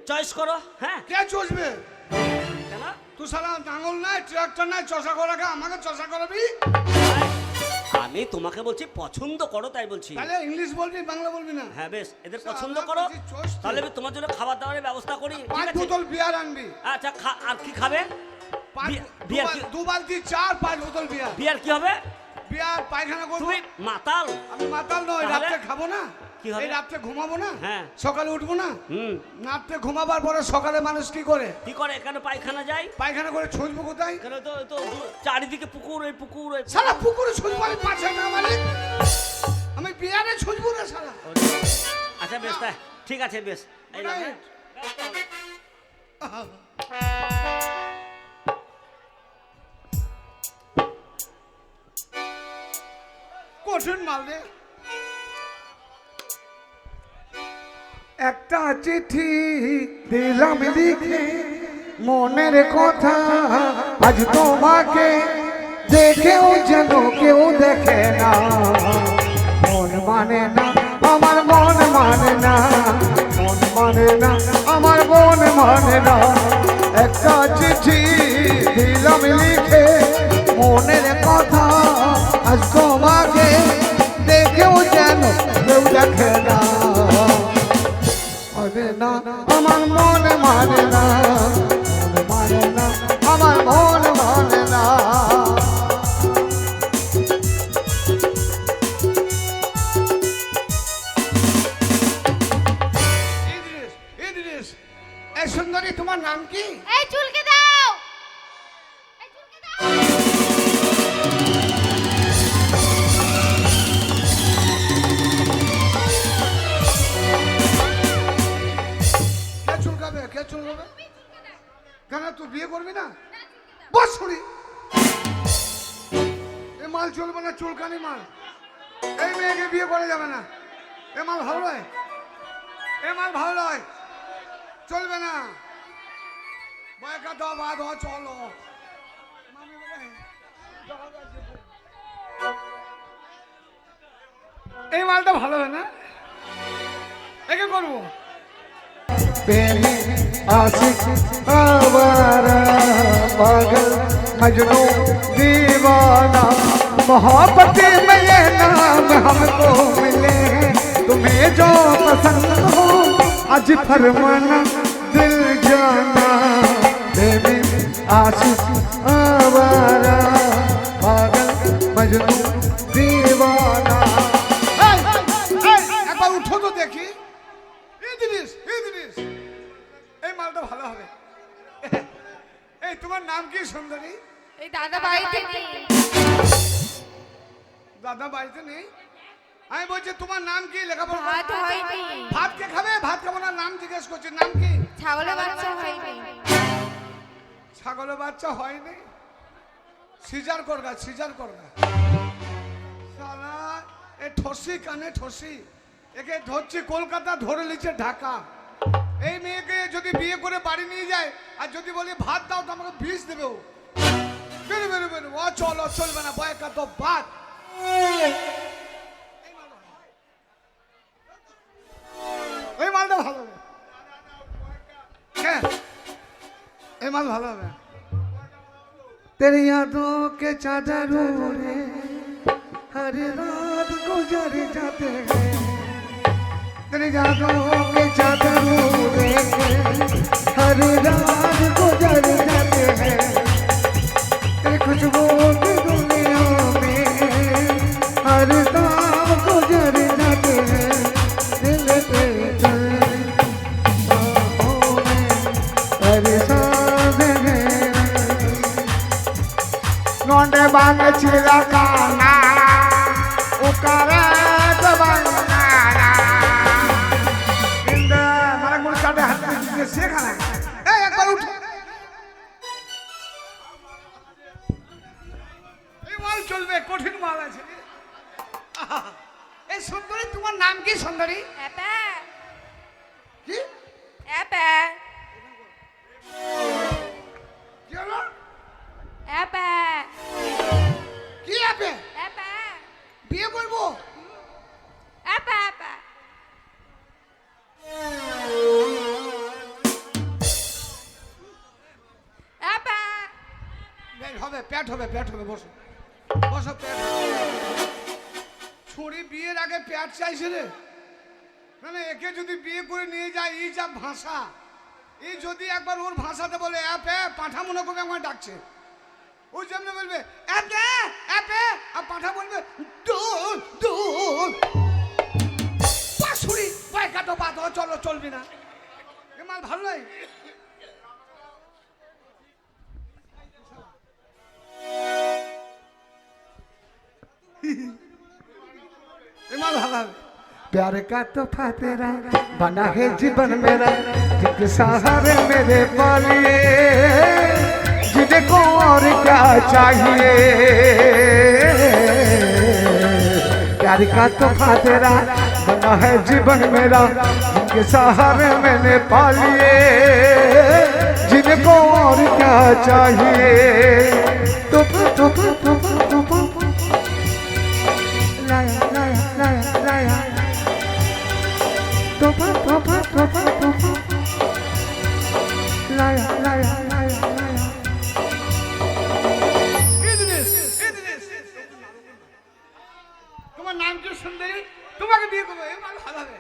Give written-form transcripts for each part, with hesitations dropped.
Choice করো। হ্যাঁ, কে চষবে? কেন? তুই সারা নাঙল নাই, ট্রাক্টর নাই, চষা করাকে আমাকে চষা করাবি? আমি তোমাকে বলছি পছন্দ করো, তাই বলছি। তাহলে ইংলিশ বলবি, বাংলা বলবি না? হ্যাঁ বেশ, এদের শালা, পছন্দ আমার করো, বলছি চষতে। তাহলে আমি তোমার জন্য খাবার দাবারের ব্যবস্থা করি। ঠিক 5 আছে? বোতল বিয়ার আনবি। আচ্ছা, আর কি খাবে? বিয়ার কি? 2 বালতি চার, 5 বোতল বিয়ার। বিয়ার কি হবে? বিয়ার পায়খানা করবো। তুমি মাতাল? আমি মাতাল নই, তাহলে? রাত্রে খাবো না। কি হবে? এই রাত্রে ঘুমাবো না, হ্যাঁ। সকালে উঠবো না। হুম, রাত্রে ঘুমাবার পরে সকালে মানুষ কি করে? কি করে? এখানে পায়খানা যায়। পায়খানা করে ছুঁচবো কোথায়? এখানে তো তো চারিদিকে পুকুর, এই পুকুর, এই সারা পুকুরে ছুঁচবো আমি, 5 টাকা মানে আমি বিয়ারে ছুঁচবো না সারা। আচ্ছা বেশ, তাই ঠিক আছে, বেশ। এই নাও, হ্যাঁ। কঠিন মাল রে। একটা চিঠি দিলাম লিখে, মনের কথা আজ তোমাকে, দেখেও যেন কেউ দেখে না। মন মানে না, আমার মন মানে না, মন মানে না, আমার মন মানে না। একটা চিঠি দিলাম লিখে, মনের কথা আজ তোমাকে, দেখেও যেন কেউ দেখে না। না আমার মন মানে না, মানে না, আমার মন মানে না। এই সুন্দরী, তোমার নাম কি? এই চুলকে দাও, এই চুলকে দাও। কে চুলকাবে? কে চুলকাবে? কেন, তুই বিয়ে করবি না? বস শুনি, এ মাল চলবে না, চুলকানি মাল। এই মেয়েকে বিয়ে করা যাবে না, এ মাল ভালো নয়, এ মাল ভালো নয়, চলবে না। বয়কা দাও, বাদ হ, চলো। এই মালটা ভালো হয় না, একে করবো। प्रेमी आशिक आवारा पागल मजनू दीवाना, मोहब्बत में ये नाम हमको मिले हैं, तुम्हें जो पसंद हो आज फरमाना दिल जाना। प्रेमी आशिक आवारा पागल मजनू दीवाना। একবার উঠো তো দেখি। এই মালটা ভালো হবে। এই তোমার নাম কি সুন্দরী? এই দাদা বাড়িতে নেই। দাদা বাড়িতে নেই? আমি বলছি তোমার নাম কি? লেখাপড়া ভাত হয়নি। ভাত কে খাবে? ভাত খাবো না, নাম জিজ্ঞেস করছি, নাম কি? ছাগলের বাচ্চা হয়নি। ছাগলের বাচ্চা হয়নি? সিজার করগা, সিজার করগা। শালা এ ঠসি কানে ঠসি, একে ধরছি কলকাতা, ধরে নিচ্ছে ঢাকা। এই মেয়েকে যদি বিয়ে করে বাড়ি নিয়ে যায় আর যদি বলি ভাত দাও তো আমাকে বিষ দেবে ও। বেরো বেরো বেরো, ও চলো, চলবে না, বয়কা তো ভাত। এই মালটা ভালো হবে। হ্যাঁ, এই মাল ভালো হবে। तेरी यादों के चादर ओढ़े हर रात गुजर जाते हैं, तेरी यादों के चादर ओढ़े हर रात गुजर जाते हैं, तेरी खुशबू की दुनिया में हर शाम गुजर जाते हैं, दिल पे नोंडे बांग चिरा काना उकारे दबाना इंद मारा गुड़ काटे हाथ में से खाना ए एक बार उठ এই মাল চলবে কঠিন মাল আছে এই সুন্দরী তোমার নাম কি সুন্দরী অ্যাপা কি অ্যাপা কি হলো অ্যাপা কি আপে অ্যাপা বিয়ে করবো অ্যাপা অ্যাপা হবে প্যাট হবে বসো বসো প্যাট ছুরি বিয়ের আগে প্যাট চাইছে রে মানে একে যদি বিয়ে করে নিয়ে যায় এই যা ভাষা এই যদি একবার ওর ভাষাতে বলে অ্যাপে পাঠা মনে করবে আমার ডাকছে ও যেমনি বলবে অ্যাপে অ্যাপে আর পাঠা বলবে দূর দূর ছুরি পায়ে কাটো পা তো চলো চলবি না এ মাল ভালো নয় এ মাল ভালো হবে प्यार का तोहफा तेरा बना है जीवन मेरा जिसके सहारे मेरे पालिए जिन्हें को और क्या चाहिए प्यार का तोहफा तेरा बना है जीवन मेरा जिनके सहारे मैंने पालिए जिन्हें को और क्या चाहिए तोहफा तोहफा तोहफा तोहफा लाया लाया लाया लाया Topa, topa, topa, topa. Laya, laya, laya, laya. Idris তোমার নাম কি সুন্দরী তোমাকে বিয়ে করবো এ মাল ভালো হবে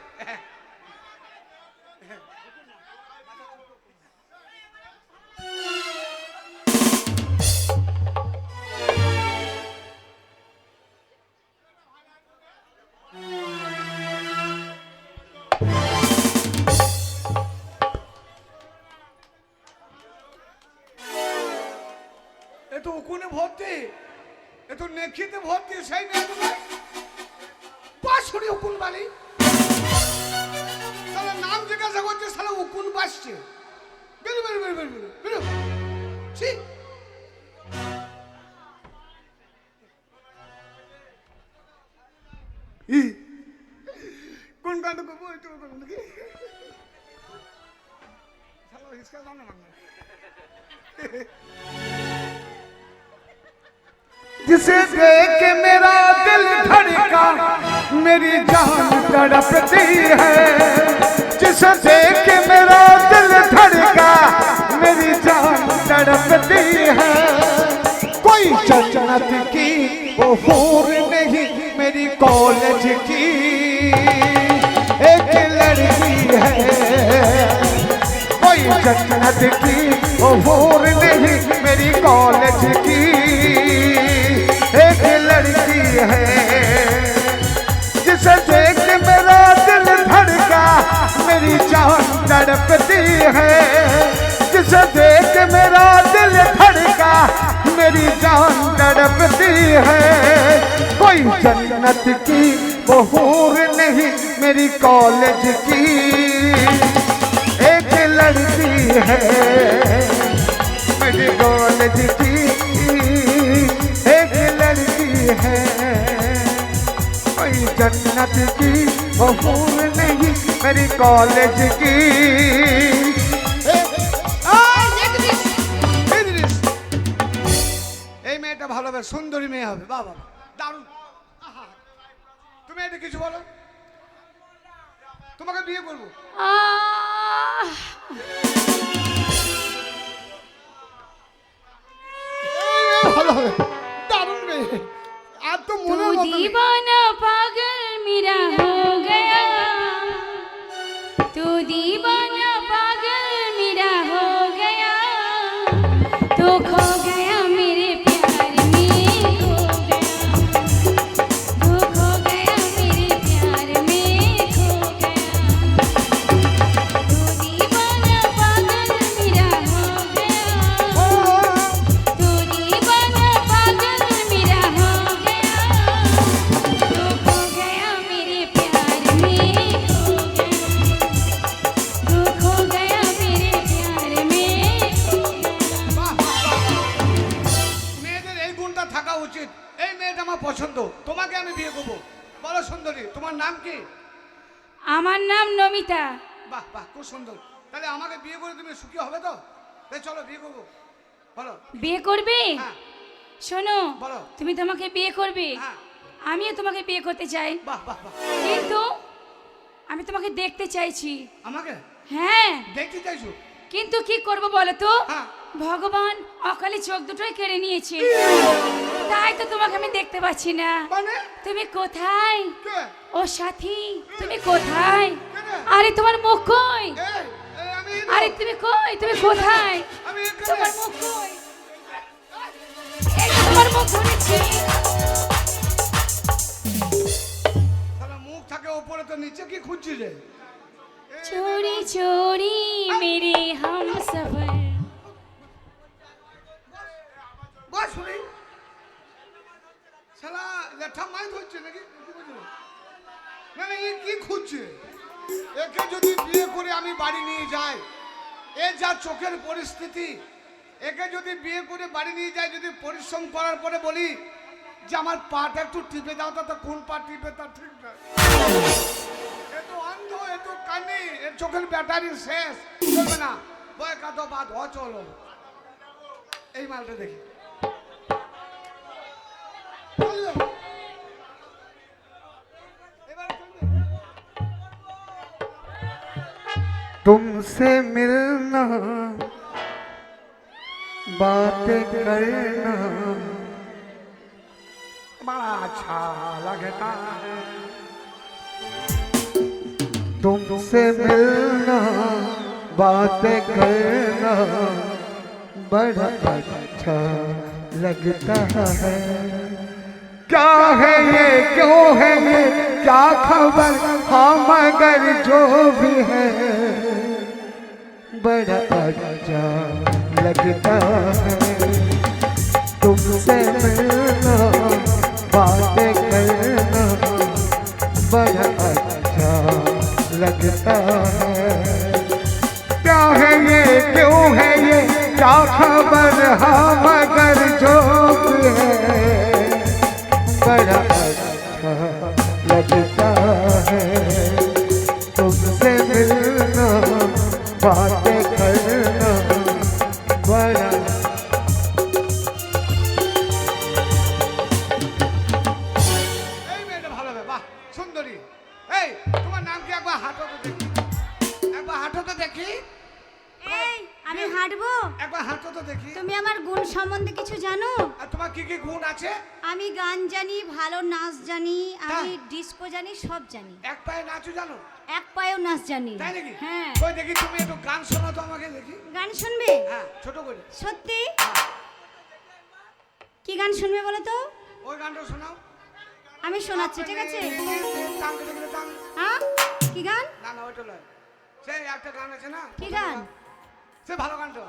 এ তো উকুনে ভর্তি এ তো নেখিতে ভর্তি সেই মেয়েগুলো পাঁচশোটি উকুন বালি তাহলে নাম জিজ্ঞাসা করছে সালা উকুন বাসছে বেরো বেরো বেরো বেরো বেরো বেরো ছি কোন কাণ্ড করবো একটু নাকি সালা হিসকা জানো না जिसे देख के मेरा दिल धड़का मेरी जान तड़पती है जिसे देख के मेरा दिल धड़का मेरी जान तड़पती है कोई जन्नत की वो हूर नहीं मेरी कॉलेज की एक लड़की है कोई जन्नत की वो हूर नहीं मेरी कॉलेज की एक लड़की है जिसे देख के मेरा दिल धड़का मेरी जान तड़पती है जिसे देख के मेरा दिल धड़का मेरी जान तड़पती है कोई जन्नत की वो हूर नहीं मेरी कॉलेज की एक लड़की है मेरी कॉलेज की एक लड़की है कोई जन्नत की वो हूर नहीं मेरी कॉलेज की এই মেয়েটা ভালো হবে সুন্দরী মেয়ে হবে বাবা দারুণ আহা তুমি এটা কিছু বলো তোমাকে বিয়ে করবো ভালো হবে দারুণ মেয়ে আর তো মনে तू दीवाना पागल मेरा हो गया तू दीवाना पागल मेरा हो गया तू खो गया मेरे प्यार में खो गया तू खो गया मेरे प्यार में खो गया तू दीवाना पागल मेरा हो गया तू दीवाना पागल मेरा हो गया तू खो गया मेरे प्यार में खो गया तू खो गया मेरे प्यार में खो गया মেয়েদের এই গুণটা থাকা উচিত এই মেয়েটা আমার পছন্দ তোমাকে আমি বিয়ে করবো বলো সুন্দরী তোমার নাম কি আমার নাম নমিতা বাহ বাহ খুব সুন্দর তাহলে আমাকে বিয়ে করে তুমি সুখী হবে তো তাই চলো বিয়ে করবো বলো বিয়ে করবে হ্যাঁ শোনো বলো। তুমি তোমাকে বিয়ে করবে হ্যাঁ আমিও তোমাকে বিয়ে করতে চাই বাহ বাহ বাহ কিন্তু আমি তোমাকে দেখতে চাইছি আমাকে হ্যাঁ দেখতে চাইছো কিন্তু কি করব বলো তো হ্যাঁ ভগবান অকালে চোখ দুটোই কেড়ে নিয়েছে, তাই তো তোমাকে আমি দেখতে পাচ্ছি না। মানে তুমি কোথায়? কে? ও সাথী, তুমি কোথায়? কেনে? আরে তোমার মুখ কই? এই, এই, আমি এই আরে তুমি কই? তুমি কোথায়? আমি এখানে। তোমার মুখ কই? এই তো তোমার মুখ ঘুরেছি। শালা মুখ থাকে উপরে, তো নিচে কি খুঁজছিস রে? चोरी चोरी मेरे हम सफर। বস শুনি। শালা লেঠা মাই ধরছে নাকি? কি বলছিস? না না, এ কি খুঁজছে? একে যদি বিয়ে করে আমি বাড়ি নিয়ে যাই, এ যা চোখের পরিস্থিতি, একে যদি বিয়ে করে বাড়ি নিয়ে যাই, যদি পরিশ্রম করার পরে বলি যে আমার পাটা একটু টিপে দাও, তা কোন পা টিপে তা ঠিক না। এ তো অন্ধ, এ তো কানি, এর চোখের ব্যাটারি শেষ, চলবে না। বয় কাঁদো বাদ হ, চলো এই মালটা দেখি। এবার চলবে। तुमसे मिलना बातें करना बड़ा अच्छा लगता है। तुमसे मिलना बातें करना बड़ा अच्छा लगता है। क्या है ये, क्यों है ये, क्या खबर, हाँ मगर जो भी है बड़ा अच्छा लगता है। तुमसे मिलना बातें करना बड़ा अच्छा लगता है। क्या है ये, क्यों है ये, क्या खबर, हाँ मगर जो भी है बड़ा अच्छा लगता है। तुमसे मिलना बातें करना बड़ा এই মেয়েটা ভালো হবে, বাহ সুন্দরী। এই তোমার নাম কি? একবার হাঁটো তো দেখি, একবার হাঁটো তো দেখি, এই আমি হাঁটবো? একবার হাঁটো তো দেখি। তুমি আমার গুণ সম্বন্ধে কিছু জানো? আর তোমার কি কি গুণ আছে? আমি গান জানি, ভালো নাচ জানি, আমি তাই? ডিস্কো জানি, সব জানি। এক পায়ে নাচো জানো? এক পায়েও নাচ জানি। তাই নাকি? হ্যাঁ। ওই দেখি তুমি একটু গান শোনাও তো আমাকে দেখি। গান শুনবে? হ্যাঁ, ছোট করে। সত্যি? কি গান শুনবে বলো তো? ওই গানটা শোনাও। আমি শোনাচ্ছি, ঠিক আছে? টাং কেটে কেটে টাং। হ্যাঁ, কি গান? না না, ওইটা নয়। সেই একটা গান আছে না? কি গান? সে ভালো গানটা।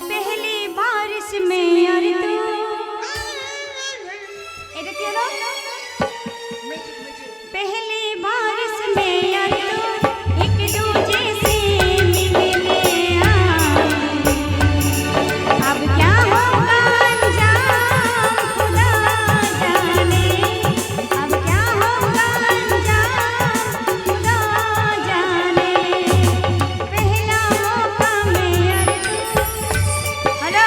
পেহলি বারিশ মে আর তু। এটা কি হলো? Magic magic. पहली बारिश में यार तो एक दूजे से मिलने आए। अब क्या होगा अंजाम खुदा जाने, अब क्या होगा अंजाम खुदा जाने। पहला मौका में यार हेलो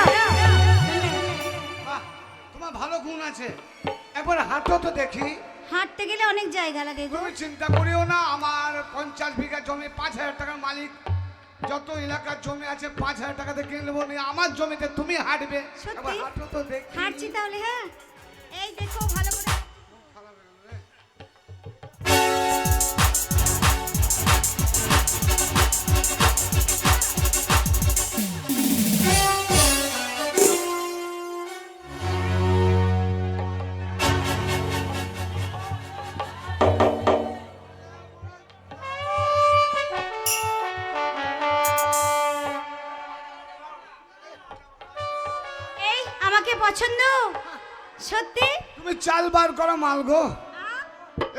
বাহ, তোমার ভালো গুণ আছে। একবার হাঁটো তো দেখি। হাঁটতে গেলে অনেক জায়গা লাগে গো। তুমি চিন্তা করিও না, আমার 50 বিঘা জমি, 5,000 টাকার মালিক। যত এলাকার জমি আছে 5,000 টাকাতে কিনে নেবো। নিয়ে আমার জমিতে তুমি হাঁটবে। সত্যি? একবার হাঁটো তো দেখি। হাঁটছি তাহলে। হ্যাঁ, এই দেখো ভালো করে। এই আমাকে পছন্দ? সত্যি? তুমি চাল বার করো মাল গো।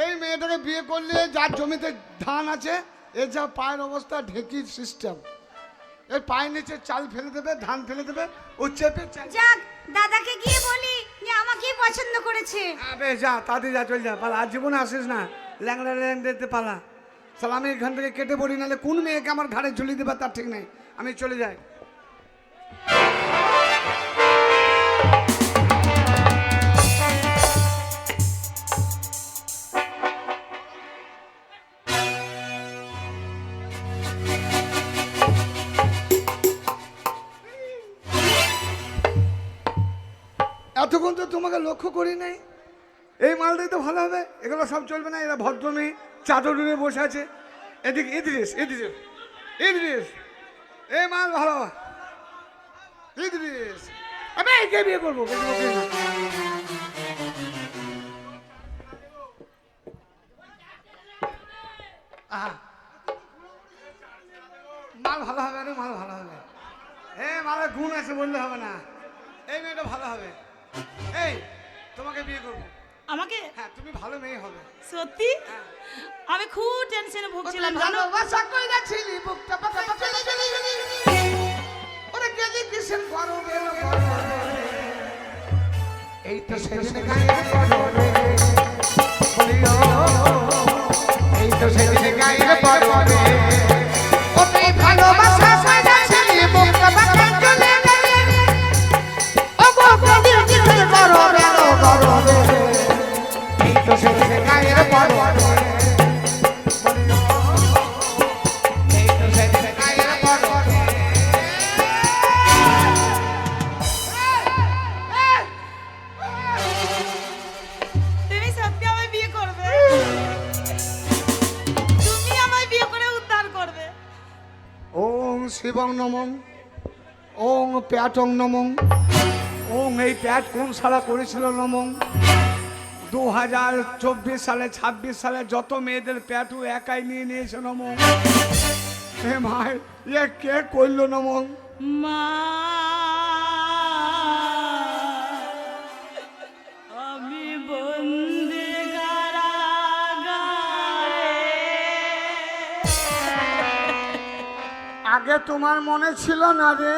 এই মেয়েটাকে বিয়ে করলে যার জমিতে ধান আছে, এর যা পায়ের অবস্থা, ঢেকির সিস্টেম। এর পায়ের নিচে চাল ফেলে দেবে, ধান ফেলে দেবে, ও চেপে চাল। যাক, দাদাকে গিয়ে বলি যে আমাকেই পছন্দ করেছে। আবে যা, তাড়াতাড়ি যা, চল যা, পালা। আর জীবনে আসিস না, ল্যাংড়া ল্যাংড়াতে পালা। তাহলে আমি এখান থেকে কেটে পড়ি, নাহলে কোন মেয়েকে আমার ঘাড়ে ঝুলিয়ে দেবে তার ঠিক নেই। আমি চলে যাই। এতক্ষণ তো তোমাকে লক্ষ্য করি নাই। এই মালটাই তো ভালো হবে, এগুলো সব চলবে না। এরা ভদ্র মেয়ে চাদর উড়ে বসে আছে। এদিকে ইদ্রিস ইদ্রিস ইদ্রিস, এই মাল ভালো। ইদ্রিস আমি একে বিয়ে করবো, ওকে না। আহা, মাল ভালো হবে, আরে মাল ভালো হবে। মালের গুণ আছে বললে হবে না। এই মেয়েটা ভালো হবে। এই তোমাকে বিয়ে করবো। আমাকে? হ্যাঁ, তুমি ভালো মেয়ে হবে। সত্যি? আমি খুব টেনশনে ভুগছিলাম জানো। ভালোবাসা কইরা ছিলি বুকটা পাকা পাকা চলে গেলি। ওরে গেলি কিসের গরমে এই তো সেদিন গায়ে পড়বে বলিও, এই তো সেদিন গায়ে পড়বে। ওরে ভালোবাসা কইরা ছিলি বুকটা পাকা চলে গেলি। ও গো গেলি কিসের গরমে গরমে এই তো সেদিন গায়ে পড়বে। তুমি সত্যি আমায় বিয়ে করবে? তুমি আমায় বিয়ে করে উদ্ধার করবে? ওং শিবং নমঃ, ওং প্যাটং নমঃ, ওং এই প্যাট কোন সালা করেছিল নমঃ। 2024 সালে 26 সালে যত মেয়েদের প্যাটু একাই নিয়ে নিয়েছে নমঃ। হে ভাই, এ কে করলো নমঃ? মা আমি বন্দি কারাগারে। আগে তোমার মনে ছিল না রে,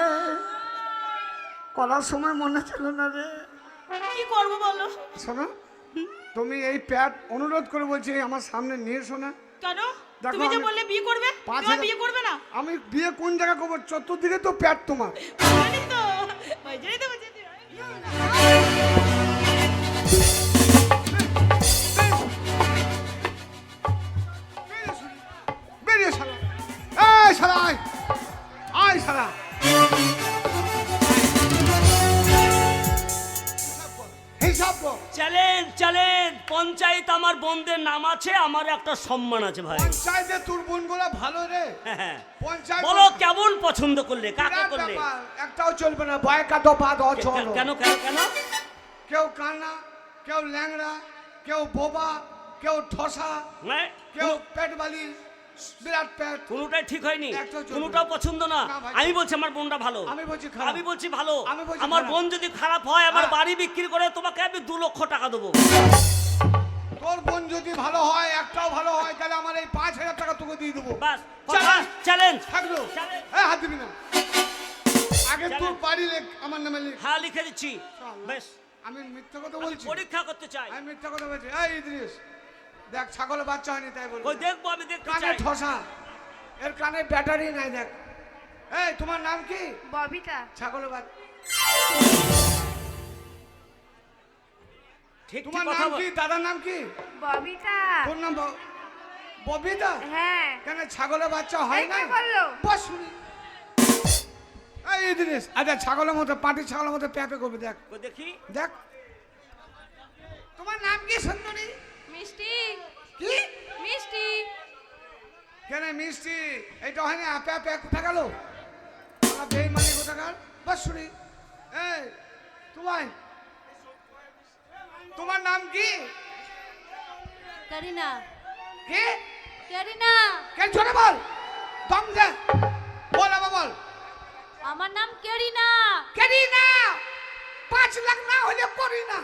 করার সময় মনে ছিল না রে। কি করব বলো? শোনো, তুমি এই প্যাট অনুরোধ করে বলছি আমার সামনে নিয়ে এসো না। কেন? দেখো, তুমি যে আমি- বললে বিয়ে করবে, 5,000 তুমি বিয়ে করবে না? আমি বিয়ে কোন জায়গা করবো? চতুর্দিকে তো প্যাট তোমার। জানি তো, ওই জন্যই তো বলছি। বেরিয়ে শালা, এই শালা আয়, আয় শালা। হিসাব কর। চ্যালেঞ্জ চ্যালেঞ্জ, পঞ্চায়েত আমার বোনদের নাম আছে, আমার একটা সম্মান আছে ভাই। পঞ্চায়েতে তোর বোনগুলো ভালো রে। হ্যাঁ। পঞ্চায়েত বলো কেমন পছন্দ করলে, কাকে বিরাট করলে? ব্যাপার, একটাও চলবে না। বয়কা তো বাদ অচল। কেন কেন কেন? কেউ কানা, কেউ ল্যাংড়া, কেউ বোবা, কেউ ঠসা, হ্যাঁ? কেউ পেট বালি, বিরাট পেট। কোনোটাই ঠিক হয়নি, একটাও চলবে কোনোটাও পছন্দ না। না ভাই। আমি বলছি আমার বোনটা ভালো। আমি বলছি খারাপ। আমি বলছি ভালো। আমি বলছি আমার খারাপ। বোন যদি খারাপ হয়, আমার হ্যাঁ। বাড়ি বিক্রি করে তোমাকে আমি 2 লক্ষ টাকা দেবো। তোর বোন যদি ভালো হয়, একটাও ভালো হয়, তাহলে আমার এই 5,000 টাকা তোকে দিয়ে দেবো। বাস, চ্যালেঞ্জ। চ্যালেঞ্জ। থাকলো। চ্যালেঞ্জ। হ্যাঁ, হাত দিবি না। আগে তোর চ্যালেঞ্জ। বাড়ি লেখ, আমার নামে লেখ। হ্যাঁ, লিখে দিচ্ছি। শালা। বেশ, আমি মিথ্যা কথা আমি বলছি? পরীক্ষা করতে চাই। আমি মিথ্যা কথা বলছি? এই ইদ্রিস, দেখ ছাগলের বাচ্চা হয়নি তাই বলবো। ওই দেখবো, আমি দেখতে কানে চাই। ঠসা, এর কানে ব্যাটারি নাই। দেখ, এই তোমার নাম কি? ববিতা। ছাগলের বাচ্চা। ঠিক তোমার ঠিক কথা নাম বল। কি? দাদার নাম কি? ববিতা। তোর নাম ববিতা? হ্যাঁ। কেন ছাগলের বাচ্চা হয় এই না? কে বললো? বস শুনি। এই ইদ্রিস, আচ্ছা ছাগলের মতো, পাটি ছাগলের মতো প্যাপে করবে। দেখ ওই দেখি। দেখ, তোমার নাম কি সুন্দরী? মিষ্টি কি? মিষ্টি। কেন মিষ্টি? এইটা হয় না? আপে আপে কোথা গেল? বেইমানি কোথাকার? বস শুনি। এই তোমার নাম কি? করিনা। কি? করিনা। কেন জোরে বল, দম দে, বল আবার বল। আমার নাম করিনা। করি না, 5 লাখ না হলে করি না।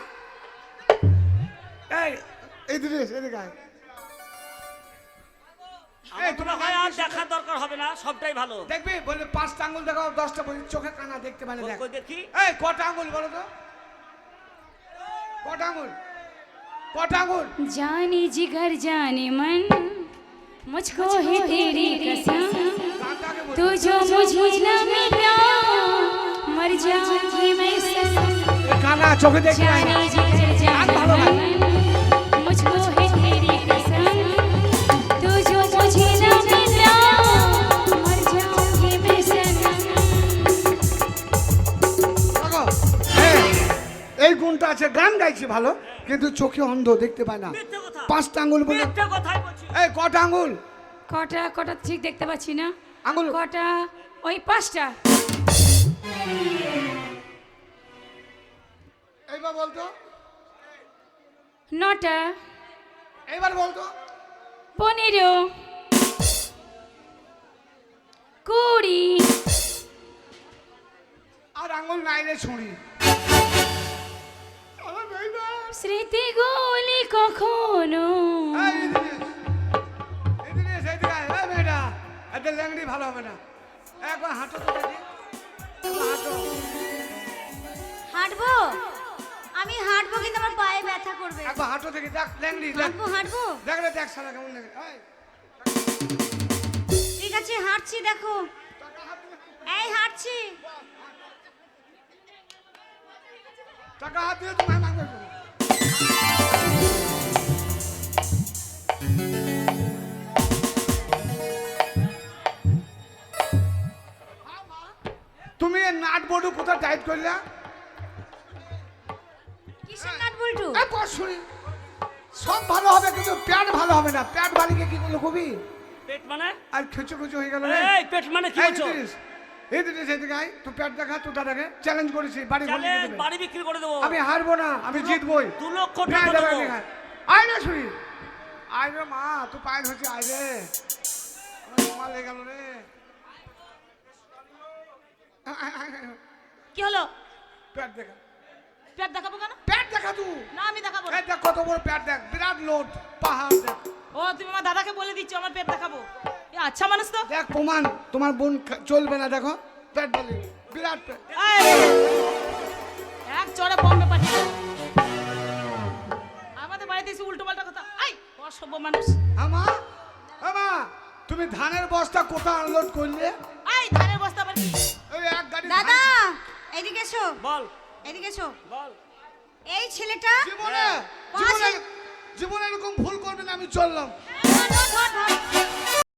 এই ইদ্রিস, এদিকে আয়। আমার তোমার মনে হয় নাম আর কি? দেখার দরকার হবে না, সবটাই ভালো। দেখবি বলে 5টা আঙ্গুল দেখাও, 10টা বলি চোখে কানা দেখতে পারে। দেখ ওই দেখি। এই কটা আঙ্গুল বলো তো? কটা আঙ্গুল? কটা আঙ্গুল? जाने जिगर जाने मन मुझको है तेरी कसम, গানটাকে বল। तू जो मुझे न मिला मर जाऊंगी मैं सनम। এ কানা চোখে দেখি না। जाने जिगर जाने मन मुझको है तेरी कसम, तू जो मुझे न मिला मर जाऊंगी मैं सनम। দেখো, এই গুণটা আছে, গান গাইছে ভালো, কিন্তু চোখে অন্ধ, দেখতে পায় না। মিথ্যে কথা। 5টা আঙ্গুল বলে। মিথ্যে কথাই বলছি। এই কটা আঙ্গুল? কটা কটা ঠিক দেখতে পাচ্ছি না। আঙ্গুল কটা? ওই 5টা। এইবার বলতো, 9টা, এইবার বলতো। 15, 20। আর আঙ্গুল নাই রে ছুঁড়ি। স্মৃতিগুলি কখনো এই ইদ্রিস, এইদিকে আয়। এই মেয়েটা, এত ল্যাংড়ি ভালো হবে না। একবার হাঁটো তো দেখি, একবার হাঁটো। হাঁটবো? আমি হাঁটবো কিন্তু আমার পায়ে ব্যথা করবে। একবার হাঁটো দেখি, দেখ ল্যাংড়ি, দেখ হাঁটবো হাঁটবো? দেখ রে, দেখ শালা কেমন লাগে। এই, ঠিক আছে হাঁটছি, দেখো। এই হাঁটছি। টাকা হাত দিয়ে তোমায় মারবে কেন? তুমি এই নাট বল্টু কোথায় টাইট করলে? কিসের নাট বল্টু? এই পরশুরি সব ভালো হবে, কিন্তু প্যাট ভালো হবে না। প্যাট বাড়িকে কি করলো কবি? পেট মানে? আর খেচো খেচো হয়ে গেল রে। এই পেট মানে কি বলছো? এই দিদিস এদিকে আয়, তুই প্যাট দেখা, তুই দাদাকে চ্যালেঞ্জ করেছি, বাড়ি ভরে চ্যালেঞ্জ দেবে। বাড়ি বিক্রি করে দেবো। আমি হারবো না, আমি জিতবই। 2 লক্ষ প্যাট টাকা দেবে দেবো। এদিকে আয়। আয় রে শুনি, আয় রে মা, তুই পায়ের হচ্ছে, আয় রে। আমার তোমার লেগে গেল রে। কি হলো? প্যাট দেখা, পেট দেখাবো কেন? প্যাট দেখা তুই। না আমি দেখাবো না। এই দেখ কত বড় প্যাট, দেখ বিরাট লোড, পাহাড় দেখ। ও তুমি আমার দাদাকে বলে দিচ্ছ আমার পেট দেখাবো? এ আচ্ছা মানুষ তো। দেখ প্রমাণ, তোমার বোন চলবে না, দেখো প্যাট বলি, বিরাট প্যাট। এই, এক চড়ে বম্বে পাঠিয়ে দাও। আমাদের বাড়িতে এসে উল্টো পাল্টা কথা। এই অসভ্য মানুষ। আমা, আমা, তুমি ধানের বস্তা কোথায় আনলোড করলে? এই ধানের বস্তা আবার কি? ওই এক গাড়ি দাদা ধান। এদিকে এসো, বল এদিকে এসো। বল। এই ছেলেটা জীবনে জীবনে জীবনে এরকম ভুল করবে না, আমি চললাম। ধর, ধর, ধর, ধর।